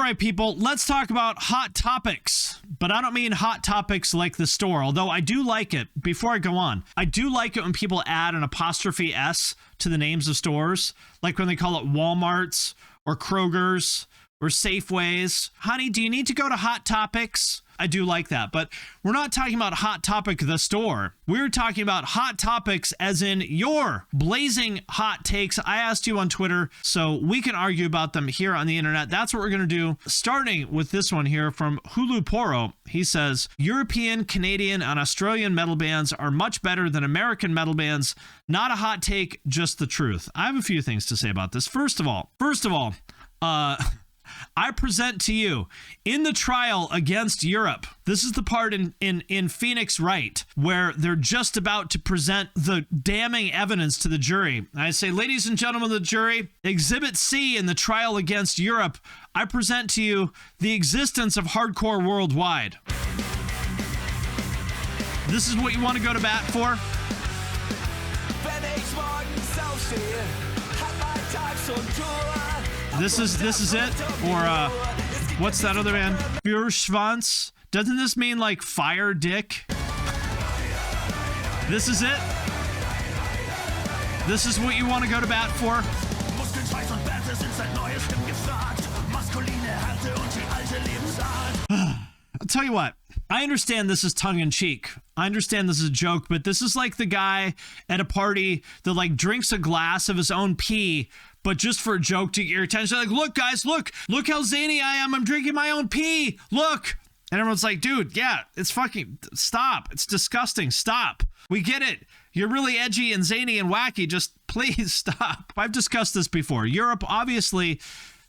right, people, let's talk about hot topics. But I don't mean hot topics like the store, although I do like it. Before I go on, I do like it when people add an apostrophe S to the names of stores, like when they call it Walmart's or Kroger's or Safeway's. Honey, do you need to go to Hot Topics? I do like that, but we're not talking about Hot Topic the store. We're talking about hot topics as in your blazing hot takes. I asked you on Twitter so we can argue about them here on the internet. That's what we're going to do, starting with this one here from Hulu Poro. He says, European, Canadian, and Australian metal bands are much better than American metal bands. Not a hot take, just the truth. I have a few things to say about this. First of all, I present to you in the trial against Europe. This is the part in Phoenix Wright where they're just about to present the damning evidence to the jury. I say, ladies and gentlemen of the jury, Exhibit C in the trial against Europe, I present to you the existence of hardcore worldwide. This is what you want to go to bat for? This is it? Or what's that other band? Fürschwanz? Doesn't this mean like fire dick? This is it? This is what you want to go to bat for? I'll tell you what. I understand this is tongue-in-cheek. I understand this is a joke, but this is like the guy at a party that like drinks a glass of his own pee, but just for a joke to get your attention. Like, look, guys, look how zany I am. I'm drinking my own pee. Look. And everyone's like, dude, yeah, it's fucking, stop. It's disgusting. Stop. We get it. You're really edgy and zany and wacky. Just please stop. I've discussed this before. Europe, obviously,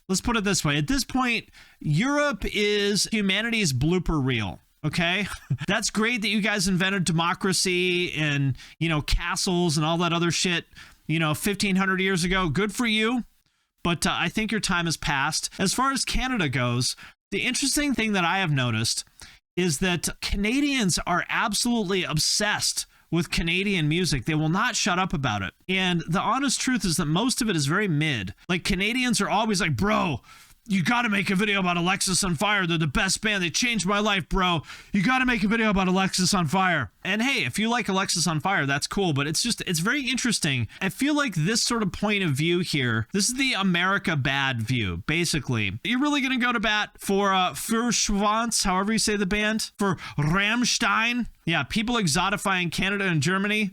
let's put it this way. At this point, Europe is humanity's blooper reel. Okay, that's great that you guys invented democracy and, castles and all that other shit, 1,500 years ago. Good for you. But I think your time has passed. As far as Canada goes, the interesting thing that I have noticed is that Canadians are absolutely obsessed with Canadian music. They will not shut up about it. And the honest truth is that most of it is very mid. Like, Canadians are always like, bro, you got to make a video about Alexis on Fire. They're the best band. They changed my life, bro. You got to make a video about Alexis on Fire. And hey, if you like Alexis on Fire, that's cool. But it's very interesting. I feel like this sort of point of view here, this is the America bad view, basically. You're really going to go to bat for Fürschwanz, however you say the band, for Rammstein. Yeah, people exotifying Canada and Germany.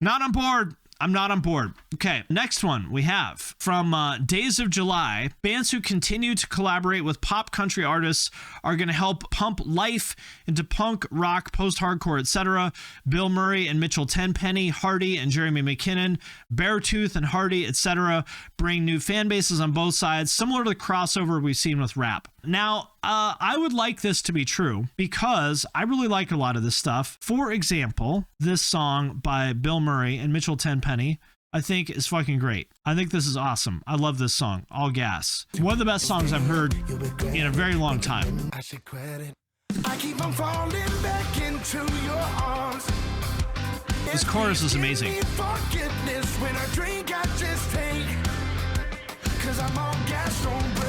Not on board. I'm not on board. Okay, next one we have from Days of July. Bands who continue to collaborate with pop country artists are going to help pump life into punk, rock, post-hardcore, etc. Bill Murray and Mitchell Tenpenny, Hardy and Jeremy McKinnon, Beartooth and Hardy, etc. bring new fan bases on both sides, similar to the crossover we've seen with rap. Now, I would like this to be true because I really like a lot of this stuff. For example, this song by Bill Murray and Mitchell Tenpenny, I think is fucking great. I think this is awesome. I love this song, All Gas. One of the best songs I've heard in a very long time. I keep on falling back into your arms. This chorus is amazing. When I drink, I just take, 'cause I'm all gas on brakes.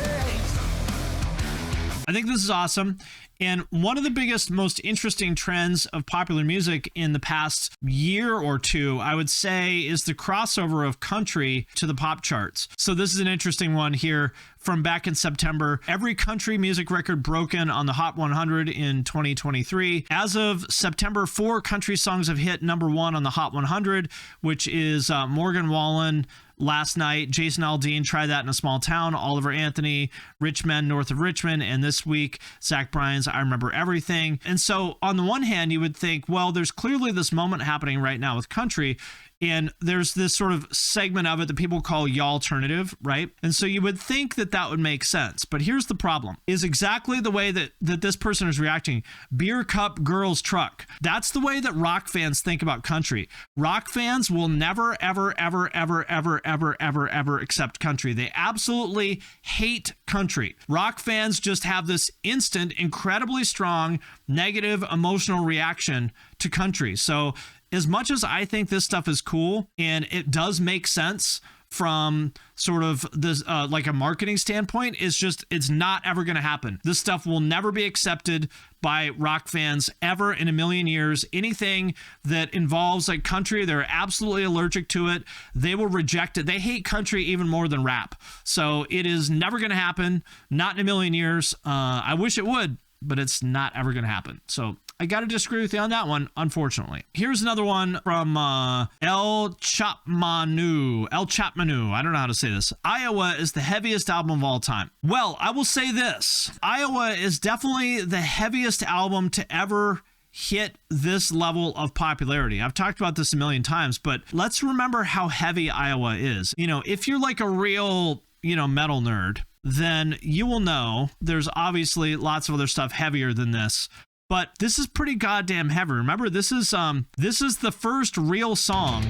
I think this is awesome. And one of the biggest, most interesting trends of popular music in the past year or two, I would say, is the crossover of country to the pop charts. So this is an interesting one here from back in September. Every country music record broken on the Hot 100 in 2023. As of September, 4 country songs have hit #1 on the Hot 100, which is Morgan Wallen, Last Night, Jason Aldean, Try That in a Small Town, Oliver Anthony, Rich Men North of Richmond, and this week, Zach Bryan's I Remember Everything. And so on the one hand, you would think, well, there's clearly this moment happening right now with country, and there's this sort of segment of it that people call y'alternative, right? And so you would think that that would make sense. But here's the problem, is exactly the way that this person is reacting. Beer cup girls truck. That's the way that rock fans think about country. Rock fans will never, ever, ever, ever, ever, ever, ever, ever accept country. They absolutely hate country. Rock fans just have this instant, incredibly strong, negative emotional reaction to country. So as much as I think this stuff is cool and it does make sense from sort of this like a marketing standpoint is just, it's not ever going to happen. This stuff will never be accepted by rock fans ever in a million years. Anything that involves like country, they're absolutely allergic to it. They will reject it. They hate country even more than rap. So it is never going to happen. Not in a million years. I wish it would, but it's not ever going to happen. So I got to disagree with you on that one, unfortunately. Here's another one from El Chapmanu. I don't know how to say this. Iowa is the heaviest album of all time. Well, I will say this. Iowa is definitely the heaviest album to ever hit this level of popularity. I've talked about this a million times, but let's remember how heavy Iowa is. You know, if you're like a real, metal nerd, then you will know there's obviously lots of other stuff heavier than this. But this is pretty goddamn heavy. Remember, this is the first real song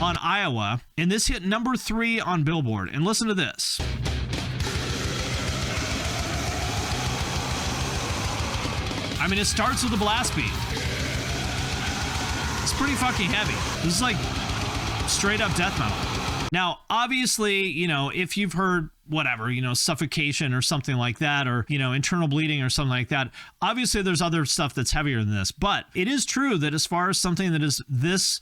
on Iowa, and this hit number 3 on Billboard. And listen to this. I mean, it starts with a blast beat. It's pretty fucking heavy. This is like straight up death metal. Now, obviously, if you've heard whatever, suffocation or something like that, or, internal bleeding or something like that, obviously there's other stuff that's heavier than this. But it is true that as far as something that is this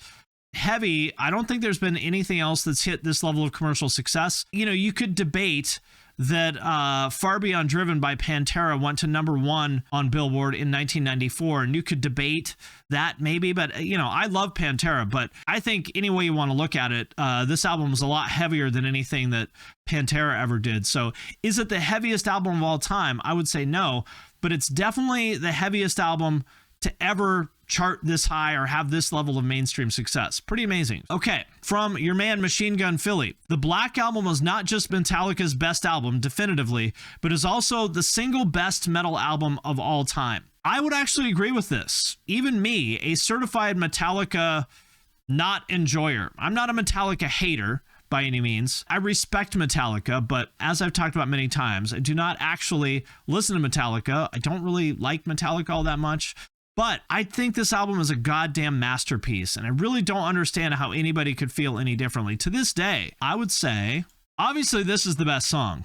heavy, I don't think there's been anything else that's hit this level of commercial success. You could debate that Far Beyond Driven by Pantera went to number 1 on Billboard in 1994, and you could debate that maybe, but I love Pantera, but I think any way you want to look at it, this album was a lot heavier than anything that Pantera ever did. So is it the heaviest album of all time? I would say no, but it's definitely the heaviest album to ever chart this high or have this level of mainstream success. Pretty amazing. Okay, from your man Machine Gun Philly. The Black Album was not just Metallica's best album, definitively, but is also the single best metal album of all time. I would actually agree with this. Even me, a certified Metallica not enjoyer. I'm not a Metallica hater by any means. I respect Metallica, but as I've talked about many times, I do not actually listen to Metallica. I don't really like Metallica all that much. But I think this album is a goddamn masterpiece, and I really don't understand how anybody could feel any differently. To this day, I would say, obviously, this is the best song.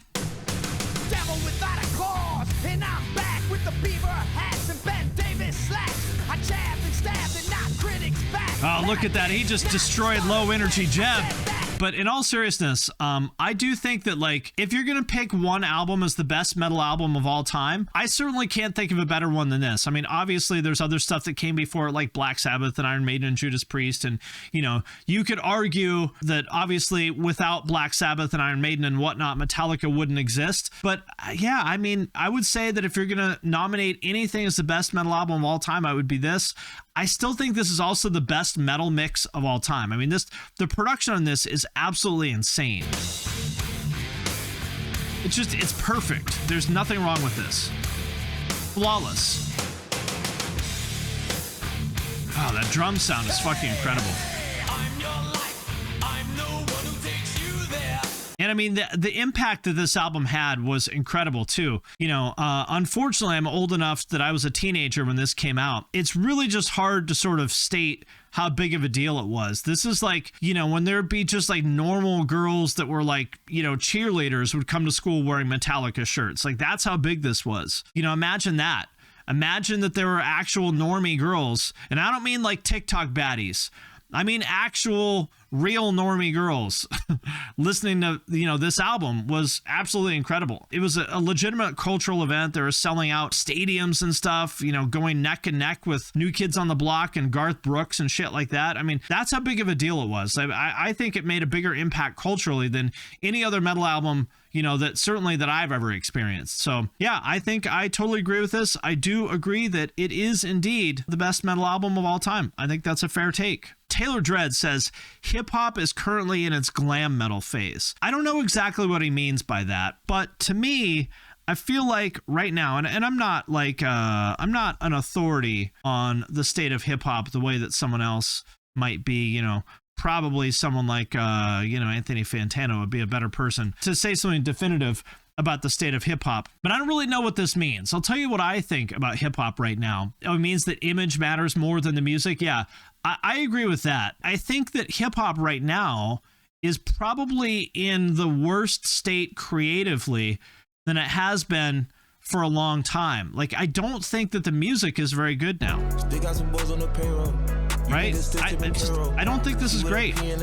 Devil without a cause, and I'm back with the beaver hats and Ben Davis slacks. I jabbed and stabbed and knocked critics back. Oh, look at that. He just destroyed Low Energy Jeb. But in all seriousness, I do think that, like, if you're going to pick one album as the best metal album of all time, I certainly can't think of a better one than this. I mean, obviously, there's other stuff that came before it, like Black Sabbath and Iron Maiden and Judas Priest. And, you could argue that, obviously, without Black Sabbath and Iron Maiden and whatnot, Metallica wouldn't exist. But, yeah, I mean, I would say that if you're going to nominate anything as the best metal album of all time, it would be this. I still think this is also the best metal mix of all time. I mean, the production on this is absolutely insane. It's perfect. There's nothing wrong with this. Flawless. Oh, that drum sound is fucking incredible. And I mean, the impact that this album had was incredible too. Unfortunately, I'm old enough that I was a teenager when this came out. It's really just hard to sort of state how big of a deal it was. This is like, when there'd be just like normal girls that were like, cheerleaders would come to school wearing Metallica shirts. Like, that's how big this was. Imagine that. Imagine that there were actual normie girls. And I don't mean like TikTok baddies. I mean actual real normie girls listening to this album was absolutely incredible. It was a legitimate cultural event. They were selling out stadiums and stuff, going neck and neck with New Kids on the Block and Garth Brooks and shit like that. I mean, that's how big of a deal it was. I think it made a bigger impact culturally than any other metal album that I've ever experienced. So yeah, I think I totally agree with this. I do agree that it is indeed the best metal album of all time. I think that's a fair take. Taylor Dredd says hip-hop is currently in its glam metal phase. I don't know exactly what he means by that, but to me, I feel like right now, and I'm not like I'm not an authority on the state of hip-hop the way that someone else might be, probably someone like Anthony Fantano would be a better person to say something definitive about the state of hip-hop, but I don't really know what this means. I'll tell you what I think about hip-hop right now. It means that image matters more than the music. Yeah, I agree with that. I think that hip-hop right now is probably in the worst state creatively than it has been for a long time. Like, I don't think that the music is very good now. Still got some boys on the payroll. Right? I don't think this is great. And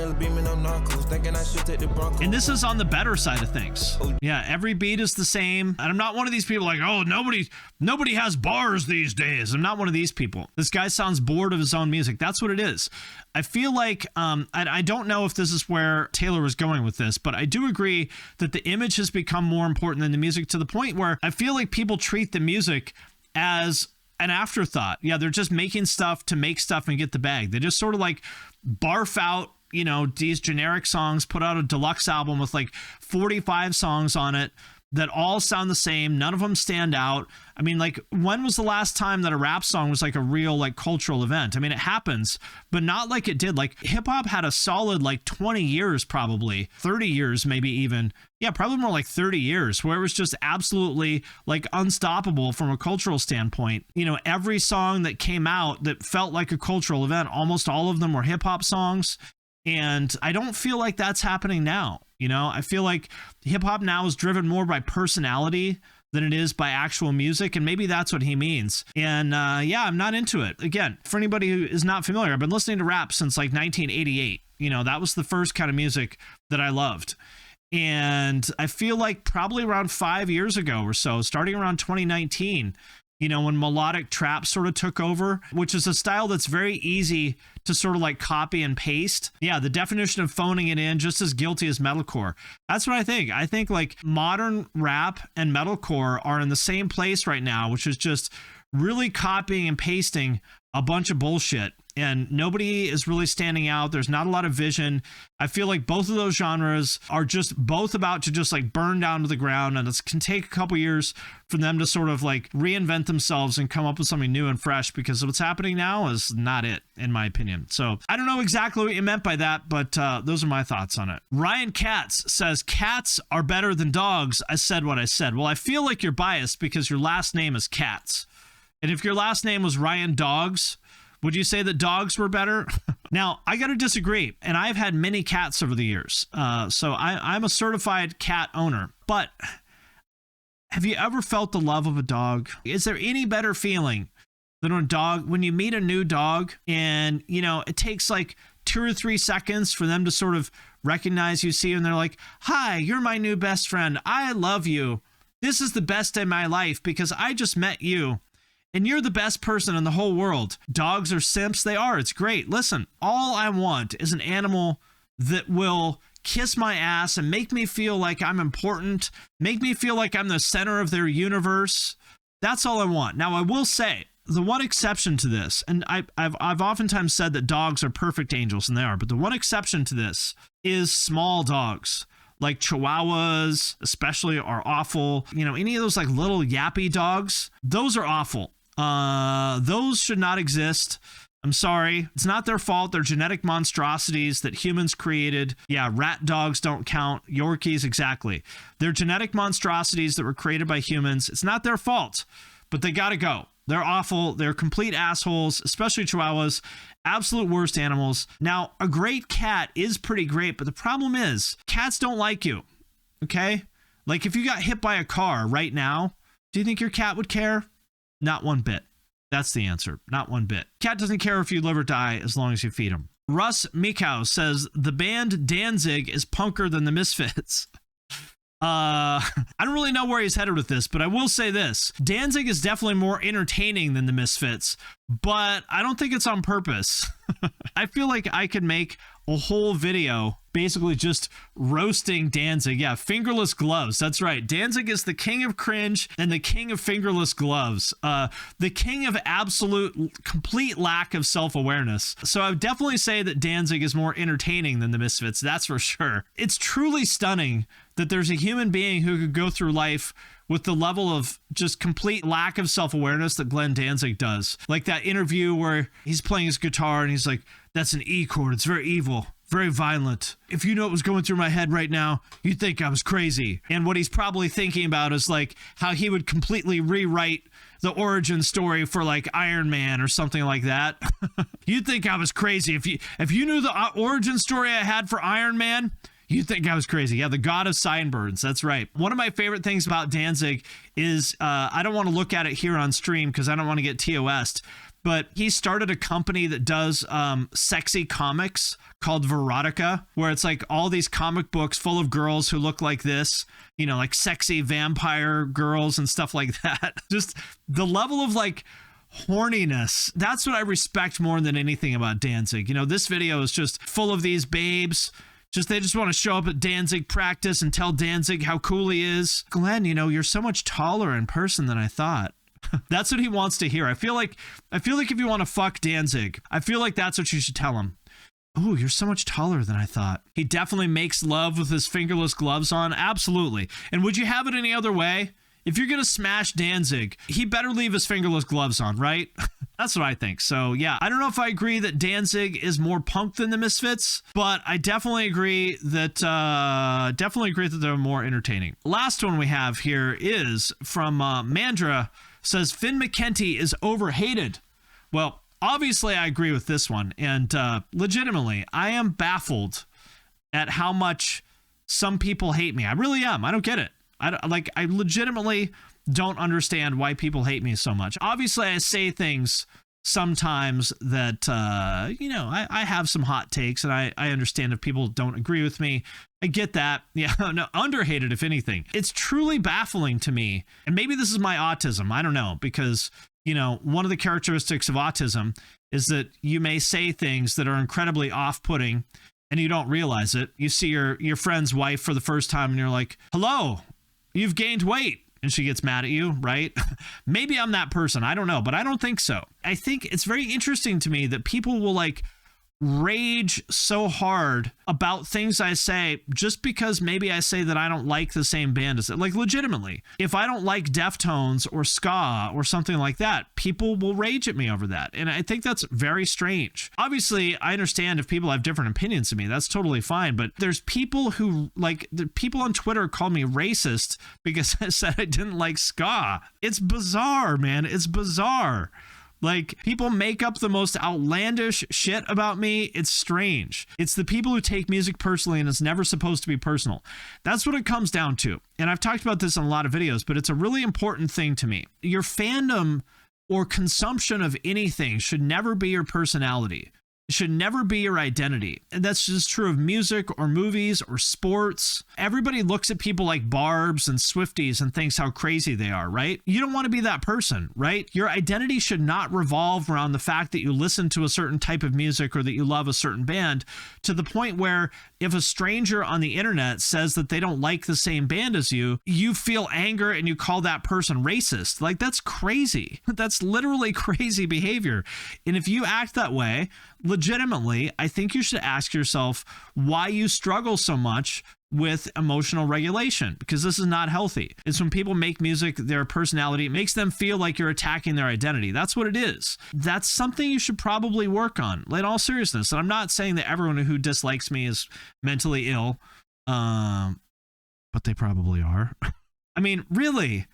this is on the better side of things. Yeah, every beat is the same. And I'm not one of these people like, oh, nobody has bars these days. I'm not one of these people. This guy sounds bored of his own music. That's what it is. I feel like, I don't know if this is where Taylor was going with this, but I do agree that the image has become more important than the music, to the point where I feel like people treat the music as an afterthought. Yeah, they're just making stuff to make stuff and get the bag. They just sort of like barf out, these generic songs, put out a deluxe album with like 45 songs on it that all sound the same. None of them stand out. I mean, like, when was the last time that a rap song was like a real like cultural event? I mean, it happens, but not like it did. Like, hip hop had a solid like 20 years, probably 30 years, maybe even. Yeah, probably more like 30 years, where it was just absolutely like unstoppable from a cultural standpoint. Every song that came out that felt like a cultural event, almost all of them were hip hop songs. And I don't feel like that's happening now. I feel like hip hop now is driven more by personality than it is by actual music. And maybe that's what he means. And yeah, I'm not into it. Again, for anybody who is not familiar, I've been listening to rap since like 1988. That was the first kind of music that I loved. And I feel like probably around 5 years ago or so, starting around 2019, when melodic trap sort of took over, which is a style that's very easy to sort of like copy and paste. Yeah, the definition of phoning it in, just as guilty as metalcore. That's what I think. I think like modern rap and metalcore are in the same place right now, which is just really copying and pasting a bunch of bullshit. And nobody is really standing out. There's not a lot of vision. I feel like both of those genres are just both about to just like burn down to the ground. And it can take a couple years for them to sort of like reinvent themselves and come up with something new and fresh, because what's happening now is not it, in my opinion. So I don't know exactly what you meant by that, but those are my thoughts on it. Ryan Katz says, cats are better than dogs. I said what I said. Well, I feel like you're biased because your last name is Katz. And if your last name was Ryan Dogs, would you say that dogs were better? Now, I got to disagree. And I've had many cats over the years. So I'm a certified cat owner. But have you ever felt the love of a dog? Is there any better feeling than when you meet a new dog and, it takes like 2 or 3 seconds for them to sort of recognize you, see you, and they're like, hi, you're my new best friend. I love you. This is the best day of my life because I just met you. And you're the best person in the whole world. Dogs are simps. They are. It's great. Listen, all I want is an animal that will kiss my ass and make me feel like I'm important, make me feel like I'm the center of their universe. That's all I want. Now, I will say, the one exception to this, and I've oftentimes said that dogs are perfect angels, and they are, but the one exception to this is small dogs. Like Chihuahuas, especially, are awful. Any of those like little yappy dogs, those are awful. Those should not exist. I'm sorry. It's not their fault. They're genetic monstrosities that humans created. Yeah, rat dogs don't count. Yorkies, exactly. They're genetic monstrosities that were created by humans. It's not their fault, but they gotta go. They're awful. They're complete assholes, especially Chihuahuas. Absolute worst animals. Now, a great cat is pretty great, but the problem is cats don't like you. Okay? Like, if you got hit by a car right now, do you think your cat would care? Not one bit. That's the answer. Not one bit. Cat doesn't care if you live or die as long as you feed him. Russ Mikow says the band Danzig is punker than the Misfits. I don't really know where he's headed with this, but I will say this. Danzig is definitely more entertaining than the Misfits, but I don't think it's on purpose. I feel like I could make a whole video basically just roasting Danzig. Yeah, fingerless gloves. That's right. Danzig is the king of cringe and the king of fingerless gloves. The king of absolute, complete lack of self-awareness. So I would definitely say that Danzig is more entertaining than the Misfits. That's for sure. It's truly stunning that there's a human being who could go through life with the level of just complete lack of self-awareness that Glenn Danzig does. Like that interview where he's playing his guitar and he's like, that's an E chord. It's very evil, very violent. If you know what was going through my head right now, you'd think I was crazy. And what he's probably thinking about is like how he would completely rewrite the origin story for like Iron Man or something like that. You'd think I was crazy. If you knew the origin story I had for Iron Man, You think I was crazy. Yeah, the god of sideburns. That's right. One of my favorite things about Danzig is I don't want to look at it here on stream because I don't want to get TOS'd, but he started a company that does sexy comics called Verotica, where it's like all these comic books full of girls who look like this, you know, like sexy vampire girls and stuff like that. Just the level of like horniness. That's what I respect more than anything about Danzig. You know, this video is just full of these babes. They just want to show up at Danzig practice and tell Danzig how cool he is. Glenn, you know, you're so much taller in person than I thought. That's what he wants to hear. I feel like if you want to fuck Danzig, I feel like that's what you should tell him. Oh, you're so much taller than I thought. He definitely makes love with his fingerless gloves on. Absolutely. And would you have it any other way? If you're going to smash Danzig, he better leave his fingerless gloves on, right? That's what I think. So yeah, I don't know if I agree that Danzig is more punk than the Misfits, but I definitely agree that they're more entertaining. Last one we have here is from Mandra. Says Finn Mckenty is overhated. Well, obviously I agree with this one, and legitimately I am baffled at how much some people hate me. I really am. I don't get it. I legitimately don't understand why people hate me so much. Obviously I say things sometimes that you know, I have some hot takes, and I understand if people don't agree with me. I get that. Yeah, no, underhated if anything. It's truly baffling to me, and maybe this is my autism, I don't know, because, you know, one of the characteristics of autism is that you may say things that are incredibly off-putting and you don't realize it. You see your friend's wife for the first time and you're like, hello, you've gained weight. And she gets mad at you, right? Maybe I'm that person. I don't know, but I don't think so. I think it's very interesting to me that people will like rage so hard about things I say just because maybe I say that I don't like the same band as it. Like, legitimately, if I don't like Deftones or ska or something like that, people will rage at me over that. And I think that's very strange. Obviously, I understand if people have different opinions than me, that's totally fine. But there's people who, like, the people on Twitter call me racist because I said I didn't like ska. It's bizarre, man. It's bizarre. Like, people make up the most outlandish shit about me. It's strange. It's the people who take music personally, and it's never supposed to be personal. That's what it comes down to. And I've talked about this in a lot of videos, but it's a really important thing to me. Your fandom or consumption of anything should never be your personality. It should never be your identity. And that's just true of music or movies or sports. Everybody looks at people like Barbs and Swifties and thinks how crazy they are, right? You don't want to be that person, right? Your identity should not revolve around the fact that you listen to a certain type of music or that you love a certain band, to the point where if a stranger on the internet says that they don't like the same band as you, you feel anger and you call that person racist. Like, that's crazy. That's literally crazy behavior. And if you act that way, legitimately, I think you should ask yourself why you struggle so much with emotional regulation, because this is not healthy. It's when people make music, their personality makes them feel like you're attacking their identity. That's what it is. That's something you should probably work on, in all seriousness. And I'm not saying that everyone who dislikes me is mentally ill, but they probably are. I mean, really,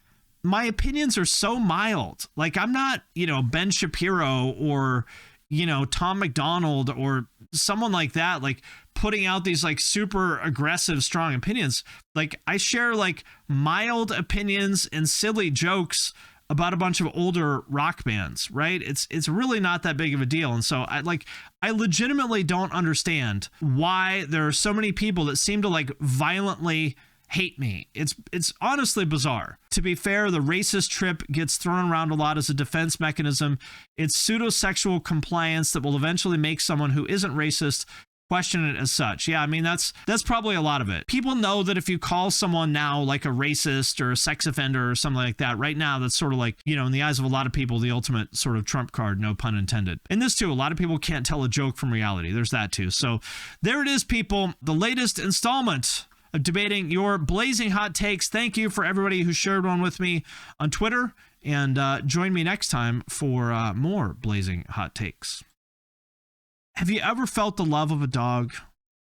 my opinions are so mild. Like, I'm not, you know, Ben Shapiro or, you know, Tom McDonald or someone like that, like putting out these like super aggressive, strong opinions. Like, I share like mild opinions and silly jokes about a bunch of older rock bands, right? It's really not that big of a deal. And so I legitimately don't understand why there are so many people that seem to like violently hate me. It's honestly bizarre. To be fair, the racist trip gets thrown around a lot as a defense mechanism. It's pseudo-sexual compliance that will eventually make someone who isn't racist question it as such. Yeah, I mean, that's probably a lot of it. People know that if you call someone now like a racist or a sex offender or something like that, right now, that's sort of like, you know, in the eyes of a lot of people, the ultimate sort of trump card, no pun intended. And this too, a lot of people can't tell a joke from reality. There's that too. So there it is, people. The latest installment of debating your blazing hot takes. Thank you for everybody who shared one with me on Twitter, and join me next time for more blazing hot takes. Have you ever felt the love of a dog?